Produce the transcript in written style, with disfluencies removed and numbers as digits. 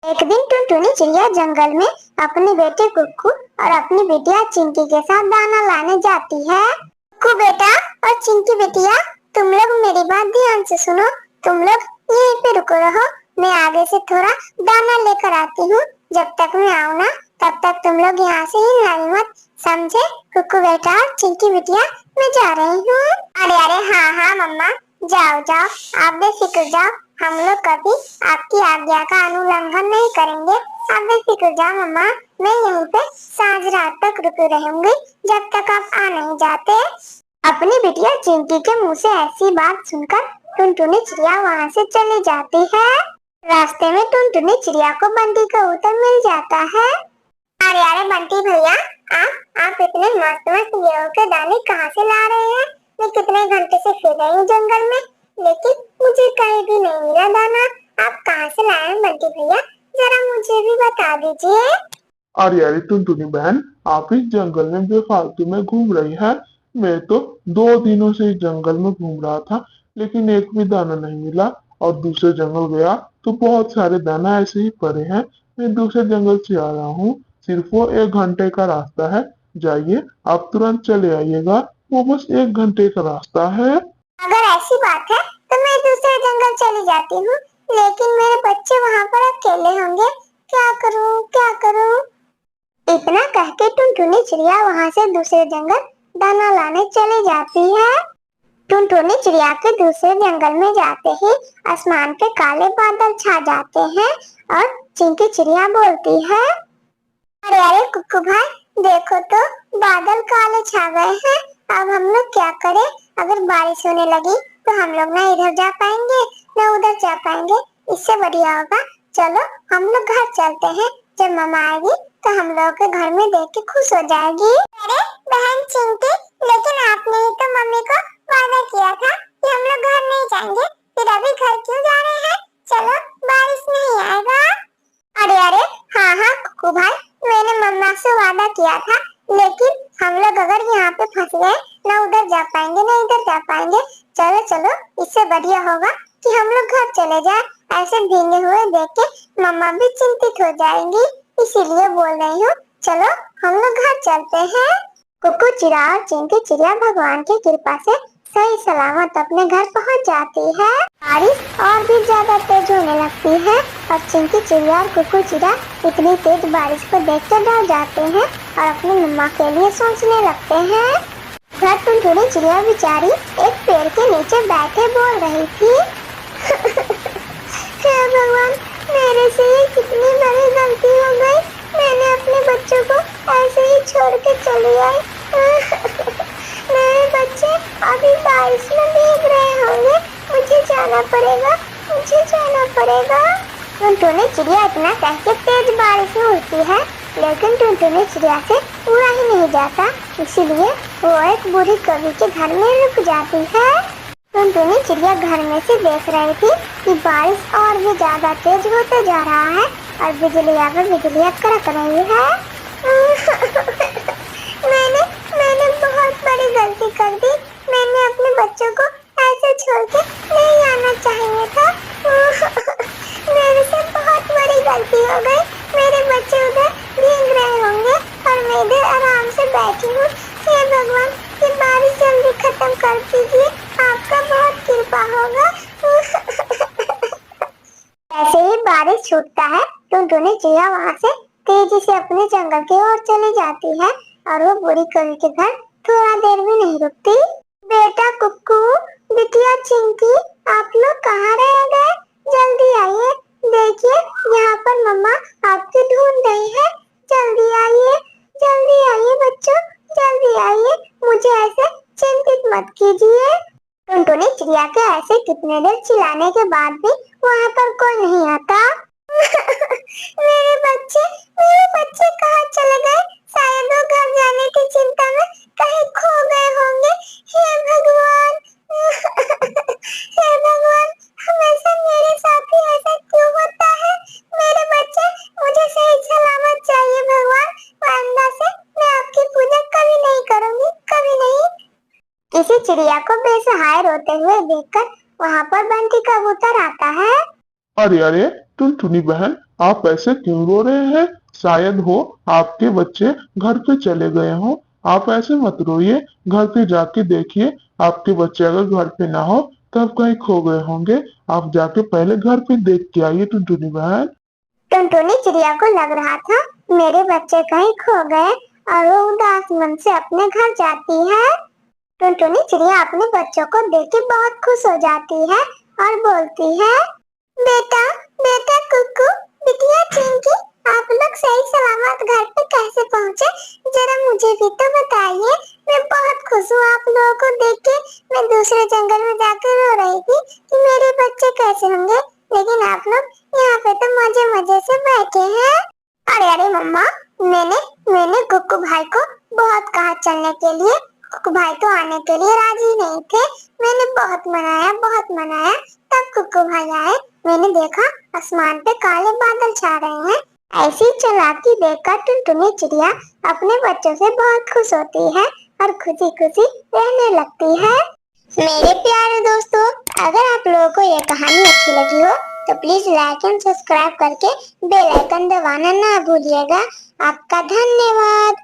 एक दिन टुनटुनी चिड़िया जंगल में अपने बेटे कुक्कू और अपनी बिटिया चिंकी के साथ दाना लाने जाती है। कुक्कू बेटा और चिंकी बिटिया, तुम लोग मेरी बात ध्यान से सुनो। तुम लोग यहीं पे रुको रहो, मैं आगे से थोड़ा दाना लेकर आती हूँ। जब तक मैं आऊँ ना, तब तक तुम लोग यहाँ से हिलना मत, समझे? कुक्कू बेटा और चिंकी बिटिया, मैं जा रही हूँ। अरे अरे हाँ हाँ मम्मा, जाओ जाओ, आप बेफिक्र जाओ। हम लोग कभी आपकी आज्ञा का उल्लंघन नहीं करेंगे। आप बेफिक्र जाओ मम्मा, मैं यहीं पे साँझ रात तक रुकी रहूंगी जब तक आप आ नहीं जाते। अपनी बिटिया चिंकी के मुंह से ऐसी बात सुनकर टुनटुनी चिड़िया वहाँ से चली जाती है। रास्ते में टुनटुनी चिड़िया को बंटी कबूतर मिल जाता है। अरे अरे बंटी भैया, आप इतने मस्त मस्त गेहूं के दाने कहाँ से ला रहे हैं? मैं कितने घंटे से फिर रही हूँ जंगल में, लेकिन मुझे कहीं भी नहीं मिला दाना। आप कहाँ से लाए हैं बंटी भैया? जरा मुझे भी बता दीजिए। अरे अरे टुनटुनी बहन, आप इस जंगल में बेफालतू में घूम रही है। मैं तो 2 दिनों से इस जंगल में घूम रहा था, लेकिन एक भी दाना नहीं मिला। और दूसरे जंगल गया तो बहुत सारे दाना ऐसे ही पड़े हैं। मैं दूसरे जंगल से आ रहा हूँ, सिर्फ वो 1 घंटे का रास्ता है। जाइए, आप तुरंत चले आइएगा, वो बस 1 घंटे का रास्ता है। अगर ऐसी बात है तो मैं दूसरे जंगल चली जाती हूँ, लेकिन मेरे बच्चे वहाँ पर अकेले होंगे। क्या करूँ क्या करूँ? इतना कह के टुनटुनी चिड़िया वहाँ से दूसरे जंगल दाना लाने चली जाती है। टुनटुनी चिड़िया के दूसरे जंगल में जाते ही आसमान पे काले बादल छा जाते हैं और चिंकी चिड़िया बोलती है, अरे अरे कुक्कू भाई, देखो तो बादल काले छा गए हैं। अब हम लोग क्या करें? अगर बारिश होने लगी तो हम लोग ना इधर जा पाएंगे ना उधर जा पाएंगे। इससे बढ़िया होगा चलो हम लोग घर चलते हैं। जब मम्मा आएगी तो हम लोग के घर में देख के खुश हो जाएगी। अरे बहन चिंकी, लेकिन आपने ही तो मम्मी को वादा किया था कि हम लोग घर नहीं जाएंगे, फिर अभी घर क्यों जा रहे हैं? चलो, बारिश नहीं आएगा। अरे अरे हाँ हाँ कुक्कू भाई, मैंने मम्मा से वादा किया था, लेकिन हम लोग अगर यहाँ पे फंस गए, ना उधर जा पाएंगे ना इधर जा पाएंगे। चलो चलो, इससे बढ़िया होगा कि हम लोग घर चले जाएं। ऐसे भीगे हुए देख के मम्मा भी चिंतित हो जाएंगी, इसीलिए बोल रही हूँ। चलो हम लोग घर चलते हैं। कुक्कू चिड़िया और चिंकी चिड़िया भगवान की कृपा से सही सलामत अपने घर पहुंच जाती है। बारिश और भी ज्यादा तेज होने लगती है और चिंकी चिड़िया और कुक्कू चिड़िया इतनी तेज बारिश को देख कर डर जाते हैं और अपनी मम्मा के लिए सोचने लगते हैं। घर टुनटुनी चिड़िया बेचारी एक पेड़ के नीचे बैठे बोल रही थी, हे भगवान, मेरे से ये कितनी बड़ी गलती हो गई। मैंने अपने बच्चों को ऐसे ही छोड़ के चली आई। मेरे बच्चे अभी बारिश में भीग रहे होंगे। मुझे जाना पड़ेगा, मुझे जाना पड़ेगा। टुनटुनी चिड़िया इतना कह के तेज बारिश में उड़ती है, लेकिन टुनटुनी चिड़िया से उड़ा ही नहीं जाता, इसीलिए वो एक बूढ़ी कवि के घर में रुक जाती है। टुनटुनी चिड़िया घर में से देख रही थी कि बारिश और भी ज्यादा तेज होते जा रहा है और बिजलियाँ पे बिजलियाँ कड़क रही है। मैंने बहुत बड़ी गलती कर दी। मैंने अपने बच्चों को ऐसे छोड़ के नहीं आना चाहिए था। मेरे से बहुत बड़ी गलती हो गई। मेरे बच्चे उधर भीग रहे होंगे और मैं इधर आराम से बैठी हूँ। हे भगवान, ये बारिश जल्दी खत्म कर दीजिए, आपका बहुत कृपा होगा। ऐसे ही बारिश छूटता है, टुनटुनी चिड़िया वहाँ से तेजी से अपने जंगल की ओर चली जाती है और वो बूढ़ी कवि के घर थोड़ा देर भी नहीं रुकती। बेटा कुक्कू, बिटिया चिंकी, आप लोग कहाँ रह गए? जल्दी आइए, देखिए यहाँ पर मम्मा आपकी ढूंढ रही है। जल्दी आइए बच्चों, जल्दी आइए, मुझे ऐसे चिंतित मत कीजिए। टुनटुनी चिड़िया के ऐसे कितने देर चिल्लाने के बाद भी वहाँ पर कोई नहीं आता। मेरे बच्चे कहाँ चले गए? शायद वो घर जाने की चिंता में कहीं खो गए होंगे। हे भगवान, हे भगवान, हमेशा मेरे साथ ही ऐसा क्यों होता है? मेरे बच्चे, मुझे सही सलामत चाहिए भगवान, वरना से मैं आपकी पूजा कभी नहीं करूँगी, कभी नहीं। किसी चिड़िया को बेसहाय रोते हुए देखकर वहाँ पर बंटी कबूतर आता है। अरे अरे टुनटुनी बहन, आप ऐसे क्यों रो रहे हैं? शायद हो आपके बच्चे घर पे चले गए हों। आप ऐसे मत रोइए, घर पे जाके देखिए, आपके बच्चे अगर घर पे ना हो तब कहीं खो गए होंगे। आप जाके पहले घर पे देख के आइए टुनटुनी बहन। टुनटुनी चिड़िया को लग रहा था मेरे बच्चे कहीं खो गए और वो उदास मन से अपने घर जाती है। टुनटुनी चिड़िया अपने बच्चों को देख के बहुत खुश हो जाती है और बोलती है, बेटा बेटा कुकू, बिटिया चिंकी, आप लोग सही सलामत घर पे कैसे पहुँचे? जरा मुझे भी तो बताइए। मैं बहुत खुश हूँ आप लोगों को देख के। मैं दूसरे जंगल में जाकर रो रही थी कि मेरे बच्चे कैसे होंगे, लेकिन आप लोग यहाँ पे तो मजे मजे से बैठे हैं। अरे अरे मम्मा, मैंने मैंने कुकू भाई को बहुत कहा चलने के लिए। कुकू भाई तो आने के लिए राजी नहीं थे। मैंने बहुत मनाया, तब कुकू भाई आए। मैंने देखा आसमान पे काले बादल छा रहे हैं। ऐसी चालाकी देखकर टुनटुनी चिड़िया अपने बच्चों से बहुत खुश होती है और खुशी खुशी रहने लगती है। मेरे प्यारे दोस्तों, अगर आप लोगों को ये कहानी अच्छी लगी हो तो प्लीज लाइक एंड सब्सक्राइब करके बेल आइकन दबाना ना भूलिएगा। आपका धन्यवाद।